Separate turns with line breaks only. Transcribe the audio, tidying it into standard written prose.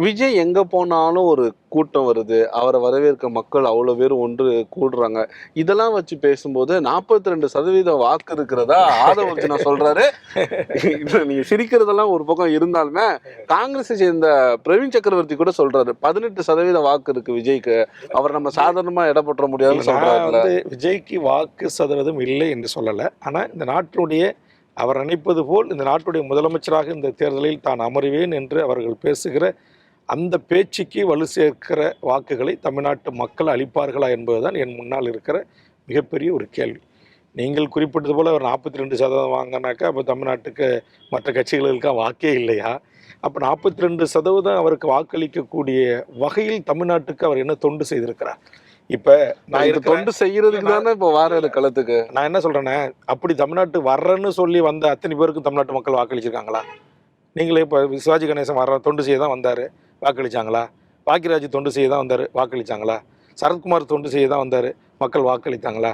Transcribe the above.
விஜய் எங்க போனாலும் ஒரு கூட்டம் வருது. அவர வரவேற்க மக்கள் அவ்வளோ பேர் ஒன்று கூடுறாங்க. இதெல்லாம் வச்சு பேசும்போது 42% வாக்கு இருக்கிறதா ஆதவ அர்ஜுனா சொல்றாரு. நீங்க சிரிக்கிறதெல்லாம் ஒரு பக்கம் இருந்தாலுமே, காங்கிரஸை சேர்ந்த பிரவீன் சக்கரவர்த்தி கூட சொல்றாரு. 18% வாக்கு இருக்கு விஜய்க்கு. அவர் நம்ம சாதாரணமா எடை போட்டுற முடியாதுன்னு சொல்றாருல.
விஜய்க்கு வாக்கு சதவீதம் இல்லை என்று சொல்லல. ஆனா இந்த நாட்டினுடைய அவர் நினைப்பது போல் இந்த நாட்டுடைய முதலமைச்சராக இந்த தேர்தலில் தான் அமர்வேன் என்று அவர்கள் பேசுகிற அந்த பேச்சுக்கு வலு சேர்க்கிற வாக்குகளை தமிழ்நாட்டு மக்கள் அளிப்பார்களா என்பதுதான் என் முன்னால் இருக்கிற மிகப்பெரிய ஒரு கேள்வி. நீங்கள் குறிப்பிட்டது போல் அவர் 42% வாங்கினாக்கா அப்போ தமிழ்நாட்டுக்கு மற்ற கட்சிகளுக்கு வாக்கே இல்லையா? அப்போ 42% அவருக்கு வாக்களிக்கக்கூடிய வகையில் தமிழ்நாட்டுக்கு அவர் என்ன தொண்டு செய்திருக்கிறார்? இப்போ
நான் தொண்டு செய்யறதுக்கு தானே இப்போ வார களத்துக்கு
நான் என்ன சொல்றேன்னா, அப்படி தமிழ்நாட்டு வர்றேன்னு சொல்லி வந்த அத்தனை பேருக்கு தமிழ்நாட்டு மக்கள் வாக்களிச்சிருக்காங்களா? நீங்களே இப்போ சிவாஜி கணேசன் வர்ற தொண்டு செய்ய தான் வந்தார், வாக்களிச்சாங்களா? பாக்கியராஜ் தொண்டு செய்ய தான் வந்தார், வாக்களிச்சாங்களா? சரத்குமார் தொண்டு செய்ய தான் வந்தார், மக்கள் வாக்களித்தாங்களா?